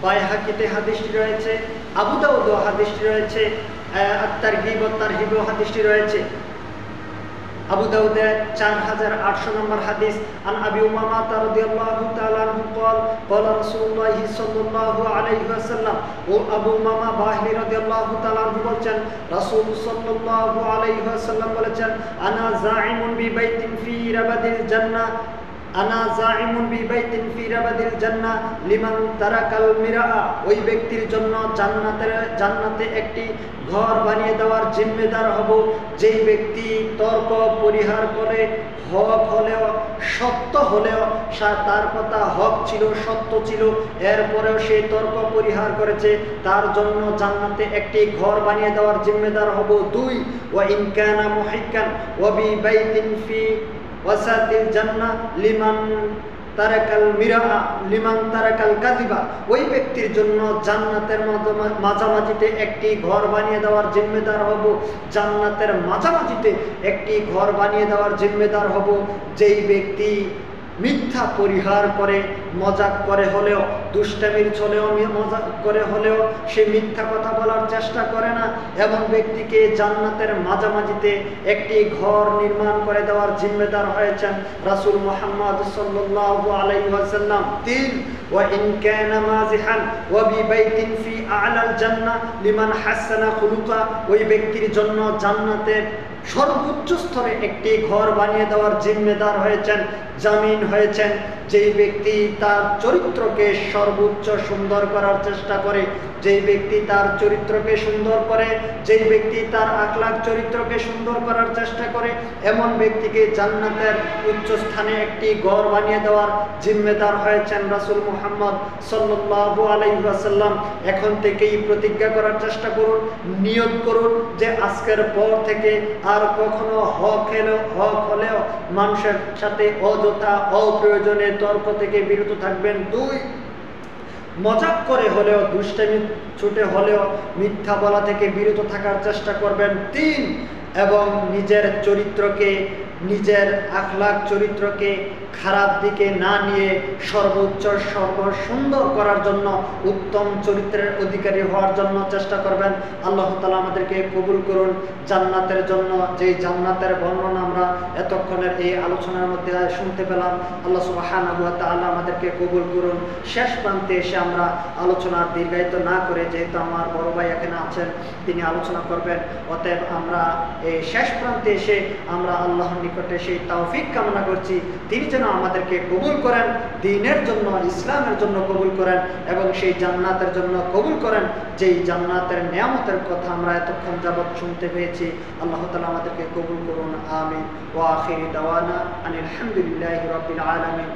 বাইহাকিতে হাদিসটি রয়েছে, আবু দাউদে হাদিসটি রয়েছে, আত-তারগীব ওয়া তারহিব হাদিসটি রয়েছে। আবু দাউদে 4800 নম্বর হাদিস, আন আবি উমামা রাদিয়াল্লাহু তাআলা আনহু قال قال رسول الله সাল্লাল্লাহু আলাইহি ওয়াসাল্লাম, ও আবু উমামা বাহিলি রাদিয়াল্লাহু তাআলা আনহু বলেন, রাসূল সাল্লাল্লাহু আলাইহি ওয়াসাল্লাম বলেছেন, আনা যাইমুন বিবাইতিন ফি রাবাদিল জান্নাহ, আনা যাইমুন বিবাইতিন ফি রাবাদিল জান্নাহ লিমান তারাকাল মিরা। ওই ব্যক্তির জন্য জান্নাতে একটি ঘর বানিয়ে দেওয়ার জিম্মেদার হব যেই ব্যক্তি তর্ক পরিহার করে, হক হলেও সত্য হলেও তার কথা হক ছিল, সত্য ছিল, এরপরেও সেই তর্ক পরিহার করেছে, তার জন্য জান্নাতে একটি ঘর বানিয়ে দেওয়ার জিম্মেদার হব। 2 ওয়া ইন কানা মুহিক্কান ওয়া বিবাইতিন ফি ওয়াসাতিল জান্নাহ লিমান তারাকাল মিরা লিমান তারাকাল কাযিবা। ওই ব্যক্তির জন্য জান্নাতের মাঝামাঝিতে একটি ঘর বানিয়ে দেওয়ার জিম্মেদার হব, জান্নাতের মাঝামাঝিতে একটি ঘর বানিয়ে দেওয়ার জিম্মেদার হব যেই ব্যক্তি মিথ্যা পরিহার করে, মজাক করে হলেও, দুষ্টামির ছলেও মজাক করে হলেও সে মিথ্যা কথা বলার চেষ্টা করে না, এমন ব্যক্তিকে জান্নাতের মাঝামাঝিতে একটি ঘর নির্মাণ করে দেওয়ার জিম্মেদার হয়েছেন রাসূল মুহাম্মদ সাল্লাল্লাহু আলাইহি ওয়াসাল্লাম। 3 ওয়া ইন কানা মাযিহান ওয়া বিবাইতিন ফি আ'লাল জান্নাহ লিমান হাসানা খুলুকা। ওই ব্যক্তির জন্য জান্নাতের সর্বোচ্চ স্তরে একটি ঘর বানিয়ে দেওয়ার জিম্মেদার হয়েছেন, জামিন হয়েছেন যেই ব্যক্তি তার চরিত্রকে সর্বোচ্চ সুন্দর করার চেষ্টা করে, যেই ব্যক্তি তার চরিত্রকে সুন্দর করে, যেই ব্যক্তি তার আখলাক চরিত্রকে সুন্দর করার চেষ্টা করে, এমন ব্যক্তিকে জান্নাতের উচ্চ স্থানে একটি ঘর বানিয়ে দেওয়ার জিম্মেদার হয়েছেন রাসূল মুহাম্মদ সাল্লাল্লাহু আলাইহি ওয়াসাল্লাম। এখন থেকেই প্রতিজ্ঞা করার চেষ্টা করুন, নিয়ত করুন যে আজকের পর থেকে আর কখনো হক হলেও মানুষের সাথে অযথা অপ্রয়োজনে তর্ক থেকে বিরত থাকবেন। 2 মজাক করে হলেও, দুষ্টামি ছুটে হলেও মিথ্যা বলা থেকে বিরত থাকার চেষ্টা করবেন। 3 এবং নিজের চরিত্রকে, নিজের আখলাক চরিত্রকে খারাপ দিকে না নিয়ে সর্বোচ্চ সুন্দর করার জন্য, উত্তম চরিত্রের অধিকারী হওয়ার জন্য চেষ্টা করবেন। আল্লাহ তাআলা আমাদেরকে কবুল করুন। জান্নাতের জন্য যে জান্নাতের বর্ণনা আমরা এতক্ষণের এই আলোচনার মধ্যে শুনতে পেলাম, আল্লাহ সুবহানাহু ওয়া তাআলা আমাদেরকে কবুল করুন। শেষ প্রান্তে এসে আমরা আলোচনার দীর্ঘায়িত না করে, যেহেতু আমার বড় ভাই এখানে আছেন, তিনি আলোচনা করবেন, অতএব আমরা এই শেষ প্রান্তে এসে আমরা আল্লাহর নিকটে সেই তৌফিক কামনা করছি, তিনি যেন আমাদেরকে কবুল করেন, দ্বীনের জন্য, ইসলামের জন্য কবুল করেন এবং সেই জান্নাতের জন্য কবুল করেন যেই জান্নাতের নিয়ামতের কথা আমরা এতক্ষণ যাবত শুনতে পেয়েছি। আল্লাহ তাআলা আমাদেরকে কবুল করুন। আমিন। ওয়া আখিরি দাওয়ানা আনিল হামদুলিল্লাহি রাব্বিল আলামিন।